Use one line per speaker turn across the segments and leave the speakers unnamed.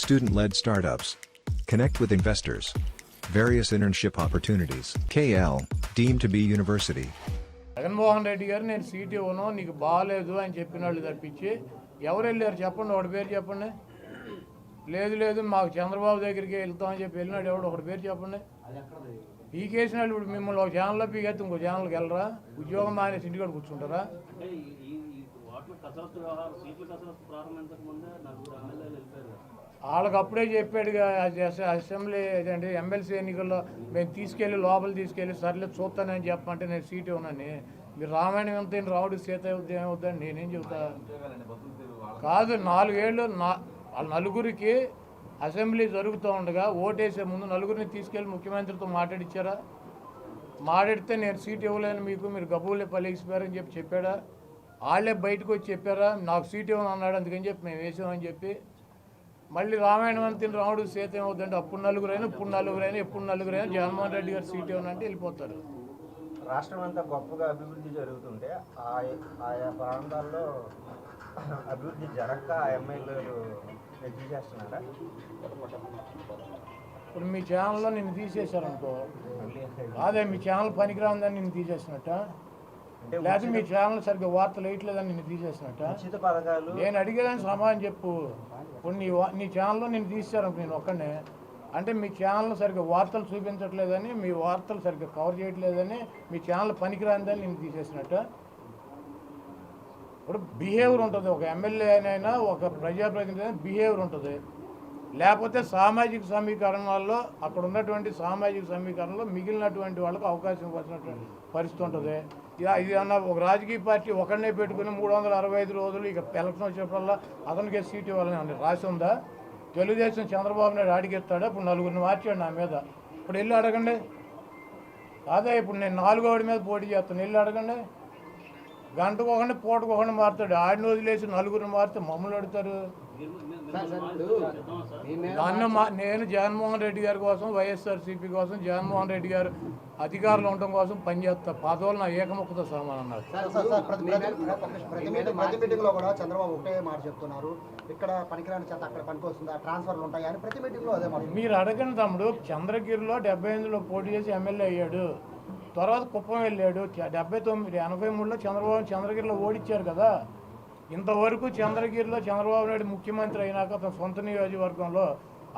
student-led startups. Connect with investors. Various internship opportunities. KL, deemed to be university.
Jaganmohan Reddy గారు నేను seat ఇవ్వను నీకు బాగాలేదు అని చెప్పిన వాళ్ళు తప్పించి ఎవరు వెళ్ళారు చెప్పండి, ఒకటి పేరు చెప్పండి. లేదు లేదు మాకు చంద్రబాబు దగ్గరికి వెళ్తామని చెప్పి వెళ్ళినాడు ఎవడు, ఒకటి పేరు చెప్పండి. పీకేసిన వాళ్ళు ఇప్పుడు మిమ్మల్ని ఒక ఛానల్లో పీకేస్తే ఇంకో ఛానల్కి వెళ్ళరా? ఉద్యోగం మానేసి ఇంటికాడ కూర్చుంటారా? వాళ్ళకి అప్పుడే చెప్పాడుగా అసెంబ్లీ ఏదండి ఎమ్మెల్సీ ఎన్నికల్లో మేము తీసుకెళ్ళి లోపల తీసుకెళ్ళి సర్లే చూస్తానని చెప్పమంటే నేను సీట్ ఇవ్వనని. మీరు రామాయణం ఎంత రావుడు సీత అవుద్ది ఏమవుద్దని నేనేం చెబుతా? కాదు, 4 ఏళ్ళు వాళ్ళ నలుగురికి అసెంబ్లీ జరుగుతూ ఉండగా ఓటేసే ముందు నలుగురిని తీసుకెళ్ళి ముఖ్యమంత్రితో మాట్లాడిచ్చారా? మాట్లాడితే నేను సీట్ ఇవ్వలేను మీకు, మీరు గబ్బులే పలిగిసిపోయారని చెప్పాడా? వాళ్ళే బయటకు వచ్చి చెప్పారా నాకు సీట్ ఇవ్వను అన్నాడు, అందుకని చెప్పి మేము వేసామని చెప్పి. మళ్ళీ రామాయణం అంత రావుడు సీత ఏమవుతుందంటే అప్పుడు నలుగురైనా ఇప్పుడు నలుగురైనా ఎప్పుడు నలుగురైనా జగన్మోహన్ రెడ్డి గారు సీట్ ఇవ్వనంటే వెళ్ళిపోతారు.
రాష్ట్రం అంతా గొప్పగా అభివృద్ధి జరుగుతుంటే ఆయా ప్రాంతాల్లో అభివృద్ధి జరగక ఎమ్మెల్యేలు ఎగ్జిట్ చేస్తున్నారా?
ఇప్పుడు మీ ఛానల్లో నిన్ను తీసేశారనుకో, అదే మీ ఛానల్ పనికిరాందని నిన్ను తీసేసినట్ట, లేకపోతే మీ ఛానల్ సరిగ్గా వార్తలు వేయట్లేదని నిన్ను తీసేసినట్ట? నేను అడిగేదాన్ని సమాధానం చెప్పు. ఇప్పుడు నీ ఛానల్లో నిన్ను తీసేశారనుకో, నేను ఒక్కనే అంటే మీ ఛానల్ సరిగ్గా వార్తలు చూపించట్లేదని, మీ వార్తలు సరిగ్గా కవర్ చేయట్లేదని, మీ ఛానల్ పనికిరాందని నిన్ను తీసేసినట్ట. ఇప్పుడు బిహేవియర్ ఉంటుంది, ఒక ఎమ్మెల్యే అయినా ఒక ప్రజాప్రతినిధి అయినా బిహేవియర్ ఉంటుంది. లేకపోతే సామాజిక సమీకరణాల్లో అక్కడ ఉన్నటువంటి సామాజిక సమీకరణలో మిగిలినటువంటి వాళ్ళకు అవకాశం ఇవ్వాల్సినటువంటి పరిస్థితి ఉంటుంది. ఇది అన్న ఒక రాజకీయ పార్టీ ఒకరినే పెట్టుకుని 365 రోజులు ఇక ఎలక్షన్ వచ్చేటప్పుడల్లా అతనికే సీట్ ఇవ్వాలని అంటే రాసి ఉందా? తెలుగుదేశం చంద్రబాబు నాయుడు అడిగేస్తాడా? ఇప్పుడు నలుగురిని మార్చాడు నా మీద. ఇప్పుడు వెళ్ళి అడగండి. అదే ఇప్పుడు నేను 4వ వాడి మీద పోటీ చేస్తాను, వెళ్ళి అడగండి. గంటకు ఒకటి పూటకు ఒకటి మారుతాడు. ఆడిని వదిలేసి నలుగురిని మారితే మమ్మల్ని అడుగుతారు. నేను జగన్మోహన్ రెడ్డి గారి కోసం, వైఎస్ఆర్సీపీ కోసం, జగన్మోహన్ రెడ్డి గారు అధికారులు ఉండటం కోసం పనిచేస్తా. పదవులు నా ఏకముఖతో సమానం అన్నారు.
ప్రతి మీటింగ్ లో కూడా చంద్రబాబు ఒకటే మాట చెప్తున్నారు, ఇక్కడ పనికిరాని చేత అక్కడ పనికి వస్తుందా, ట్రాన్స్ఫర్లు ఉంటాయి అని ప్రతి మీటింగ్ లో అదే మాట.
మీరు అడగండి తమ్ముడు. చంద్రగిరిలో 78లో పోటీ చేసి ఎమ్మెల్యే అయ్యాడు, తర్వాత కుప్పం వెళ్ళాడు. 79, 83లో చంద్రగిరిలో ఓడిచ్చారు కదా. ఇంతవరకు చంద్రగిరిలో చంద్రబాబు నాయుడు ముఖ్యమంత్రి అయినాక తన సొంత నియోజకవర్గంలో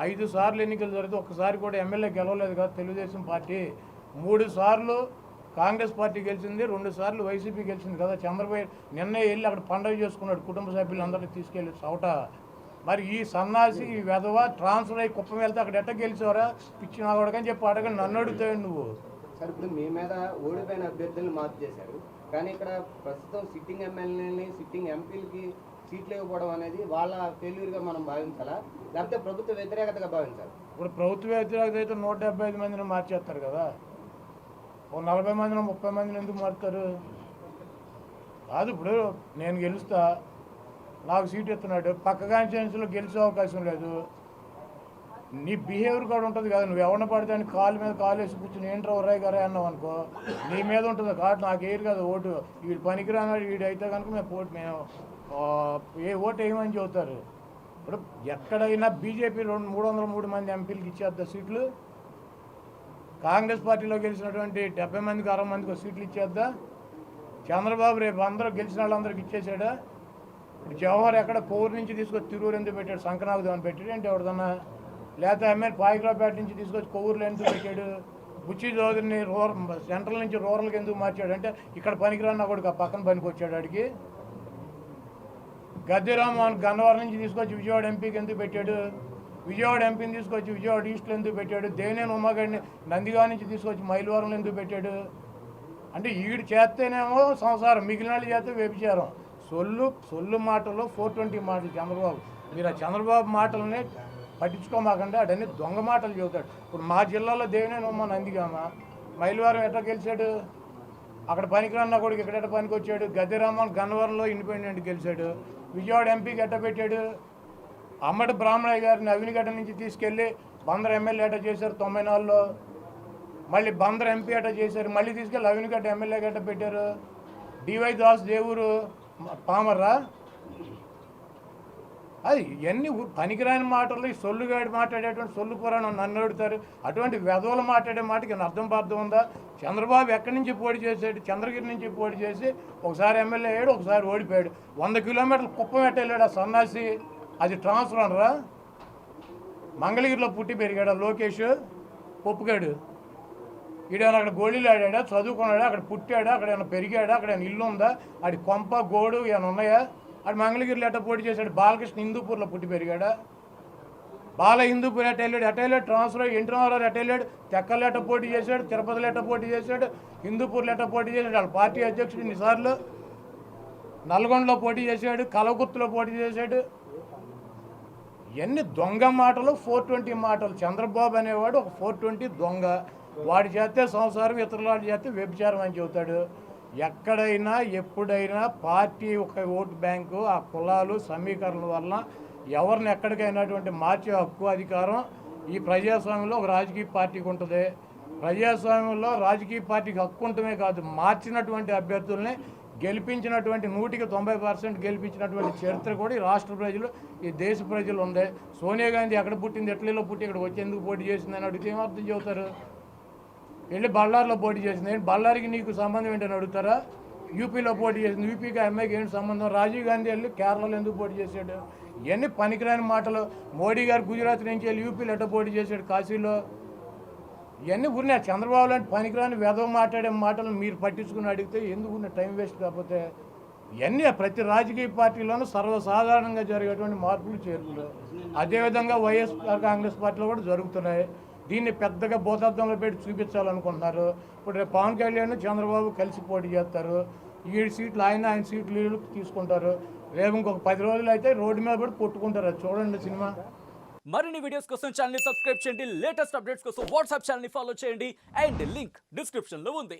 5 సార్లు ఎన్నికలు జరిగితే ఒక్కసారి కూడా ఎమ్మెల్యే గెలవలేదు కదా తెలుగుదేశం పార్టీ. 3 సార్లు కాంగ్రెస్ పార్టీ గెలిచింది, 2 సార్లు వైసీపీ గెలిచింది కదా. చంద్రబాబు నిన్నే వెళ్ళి అక్కడ పండుగ చేసుకున్నాడు కుటుంబ సభ్యులందరినీ తీసుకెళ్ళి చౌట. మరి ఈ సన్నాసి ఈ వెధవ ట్రాన్స్ఫర్ అయ్యి కుప్పం వెళ్తే అక్కడ ఎట్ట గెలిచేవరా పిచ్చి నాగోడకని చెప్పి అడగండి, నన్ను అడుగుతావు నువ్వు.
సార్, ఇప్పుడు మీ మీద ఓడిపోయిన అభ్యర్థులను మార్పు చేశారు, కానీ ఇక్కడ ప్రస్తుతం సిట్టింగ్ ఎమ్మెల్యేలని సిట్టింగ్ ఎంపీలకి సీట్లు ఇవ్వకపోవడం అనేది వాళ్ళ ఫెయిల్యూర్గా మనం భావించాలా, లేకపోతే ప్రభుత్వ వ్యతిరేకతగా భావించాలి?
ఇప్పుడు ప్రభుత్వ వ్యతిరేకత అయితే 175 మందిని మార్చేస్తారు కదా. ఓ 40 మందిని 30 మందిని ఎందుకు మారుతారు? కాదు, ఇప్పుడు నేను గెలుస్తా, నాకు సీట్ ఇస్తున్నాడు, పక్క కాన్స్టిట్యున్సీలో గెలిచే అవకాశం లేదు. నీ బిహేవియర్ కూడా ఉంటుంది కదా. నువ్వు ఎవరిని పడితే అని కాలు మీద కాలు వేసి కూర్చుని ఏంట్రా ఒర్రాయి గారే అన్నావు అనుకో, నీ మీద ఉంటుంది. కాబట్టి నాకు వేయరు కదా ఓటు. వీడు పనికిరానాడు వీడు అయితే కనుక మేము ఓటు వేయమని చెబుతారు. ఇప్పుడు ఎక్కడైనా బీజేపీ 303 మంది ఎంపీలకు ఇచ్చేద్దా సీట్లు? కాంగ్రెస్ పార్టీలో గెలిచినటువంటి 70 మందికి 60 మందికి సీట్లు ఇచ్చేద్దా? చంద్రబాబు రేపు అందరూ గెలిచిన వాళ్ళందరికి ఇచ్చేసాడా? ఇప్పుడు జవహర్ ఎక్కడ కోరు నుంచి తీసుకొచ్చి తిరువురు ఎందుకు పెట్టాడు? సంకనాకు అని పెట్టాడు ఏంటి ఎవరిదన్నా? లేకపోతే ఎమ్మెల్యే పాయికరావుపేట నుంచి తీసుకొచ్చి కొవ్వూరులో ఎందుకు పెట్టాడు? బుచ్చి చౌదరిని సెంట్రల్ నుంచి రూరల్కి ఎందుకు మార్చాడు అంటే ఇక్కడ పనికిరాన్న కూడా పక్కన పనికి వచ్చాడు అడిగి. గద్దె రామ్మోహన్ గన్నవరం నుంచి తీసుకొచ్చి విజయవాడ ఎంపీకి ఎందుకు పెట్టాడు? విజయవాడ ఎంపీని తీసుకొచ్చి విజయవాడ ఈస్ట్లో ఎందుకు పెట్టాడు? దేవినేని ఉమాగడిని నందిగా నుంచి తీసుకొచ్చి మైలవరంలో ఎందుకు పెట్టాడు? అంటే ఈడు చేస్తేనేమో సంసారం, మిగిలిన వాళ్ళు చేస్తే వ్యభిచారం. సొల్లు మాటల్లో 420 మాటలు చంద్రబాబు. మీరు ఆ చంద్రబాబు మాటలని పట్టించుకోమాకండి, అడన్నీ దొంగ మాటలు చెబుతాడు. ఇప్పుడు మా జిల్లాలో దేవినేని ఉమ్మ నందిగామ, మైలవరం ఎట్లా గెలిచాడు? అక్కడ పనికిరాన్న కొడుకు ఇక్కడ పనికి వచ్చాడు. గద్దె రామ్మోహన్ గన్నవరంలో ఇండిపెండెంట్ గెలిచాడు. విజయవాడ ఎంపీకి ఎట్ట పెట్టాడు? అమ్మటి బ్రాహ్మణయ్య గారిని అవినిగడ్డ నుంచి తీసుకెళ్ళి బందర్ ఎమ్మెల్యే ఎట్ట చేశారు 94లో. మళ్ళీ బందర్ ఎంపీ ఎట్ట చేశారు, మళ్ళీ తీసుకెళ్ళి అవినిగడ్డ ఎమ్మెల్యే ఎట్ట పెట్టారు? డివై దాస్ దేవురు పామర్రా? అది ఇవన్నీ పనికిరాని మాటలు, ఈ సొల్లుగాడి మాట్లాడేటువంటి సొల్లు పురాణం నన్ను అడుగుతారు. అటువంటి వెధవలు మాట్లాడే మాటకి అర్థం పార్థం ఉందా? చంద్రబాబు ఎక్కడి నుంచి పోటీ చేశాడు? చంద్రగిరి నుంచి పోటీ చేసి ఒకసారి ఎమ్మెల్యే అయ్యాడు, ఒకసారి ఓడిపోయాడు. 100 కిలోమీటర్లు కుప్పం వెళ్ళాడు ఆ సన్నాసి. అది ట్రాన్స్ఫర్ అనరా? మంగళగిరిలో పుట్టి పెరిగాడు లోకేష్ పొప్పుగాడు. ఈడేమైనా అక్కడ గోళీలు ఆడాడా, చదువుకున్నాడా, అక్కడ పుట్టాడా, అక్కడ ఏమైనా పెరిగాడా, అక్కడ ఏమైనా ఇల్లు ఉందా, ఆడి కొంప గోడు ఏమైనా ఉన్నాయా? ఆడు మంగళగిరిలో ఎట్ట పోటీ చేశాడు? బాలకృష్ణ హిందూపూర్లో పుట్టి పెరిగాడా? బాల హిందూపూర్ ఎట్ట వెళ్ళాడు? ట్రాన్స్ఫర్ ఎన్టీ రామారావు ఎట్ట వెళ్ళాడు? తెక్కలు ఎట్ట పోటీ చేశాడు? తిరుపతిలో ఎట్ట పోటీ చేశాడు? హిందూపూర్లో ఎట్ట పోటీ చేశాడు? వాళ్ళ పార్టీ అధ్యక్షుడు ఇన్నిసార్లు. నల్గొండలో పోటీ చేశాడు, కలగుర్తులో పోటీ చేశాడు. ఇవన్నీ దొంగ మాటలు, 420 మాటలు. చంద్రబాబు అనేవాడు ఒక 420 దొంగ. వాడి చేస్తే సంసారం, ఇతరుల చేస్తే వ్యభిచారం అని చెబుతాడు. ఎక్కడైనా ఎప్పుడైనా పార్టీ ఒక ఓటు బ్యాంకు, ఆ కులాలు సమీకరణల వల్ల ఎవరిని ఎక్కడికైనాటువంటి మార్చే హక్కు అధికారం ఈ ప్రజాస్వామ్యంలో ఒక రాజకీయ పార్టీకి ఉంటుంది. ప్రజాస్వామ్యంలో రాజకీయ పార్టీకి హక్కు ఉండటమే కాదు, మార్చినటువంటి అభ్యర్థుల్ని గెలిపించినటువంటి 100% గెలిపించినటువంటి చరిత్ర కూడా ఈ రాష్ట్ర ప్రజలు, ఈ దేశ ప్రజలు ఉంది. సోనియా గాంధీ ఎక్కడ పుట్టింది, ఎట్లీలో పుట్టి ఇక్కడికి వచ్చి ఎందుకు పోటీ చేసిందని అడిగితే ఏమర్థం చెబుతారు? వెళ్ళి బళ్ళారిలో పోటీ చేసింది, ఏంటి బళ్ళారికి నీకు సంబంధం ఏంటని అడుగుతారా? యూపీలో పోటీ చేసింది, యూపీకి అమ్మాయికి ఏంటి సంబంధం? రాజీవ్ గాంధీ వెళ్ళి కేరళలో ఎందుకు పోటీ చేశాడు? ఇవన్నీ పనికిరాని మాటలు. మోడీ గారు గుజరాత్ నుంచి వెళ్ళి యూపీలో ఎట్ట పోటీ చేశాడు? కాశీలో. ఇవన్నీ ఉన్నాయి. చంద్రబాబు లాంటి పనికిరాని వెధవ మాట్లాడే మాటలు మీరు పట్టించుకుని అడిగితే ఎందుకు టైం వేస్ట్ కాకపోతే? ఇవన్నీ ప్రతి రాజకీయ పార్టీలోనూ సర్వసాధారణంగా జరిగేటువంటి మార్పులు చేర్పులు. అదేవిధంగా వైఎస్ఆర్ కాంగ్రెస్ పార్టీలో కూడా జరుగుతున్నాయి. దీన్ని పెద్దగా భూతద్దంలో పెట్టి చూపించాలనుకుంటున్నారు. ఇప్పుడు రేపు పవన్ కళ్యాణ్ చంద్రబాబు కలిసి పోటీ చేస్తారు. 7 సీట్లు ఆయన సీట్లు వీళ్ళు తీసుకుంటారు. రేపు ఇంకొక 10 రోజులు అయితే రోడ్డు మీద పడి కొట్టుకుంటారు. అది చూడండి సినిమా.
మరిన్ని వీడియోస్ కోసం ఛానల్ ని సబ్స్క్రైబ్ చేయండి. లేటెస్ట్ అప్డేట్స్ కోసం వాట్సాప్ ఛానల్ ని ఫాలో చేయండి. అండ్ లింక్ డిస్క్రిప్షన్ లో ఉంది.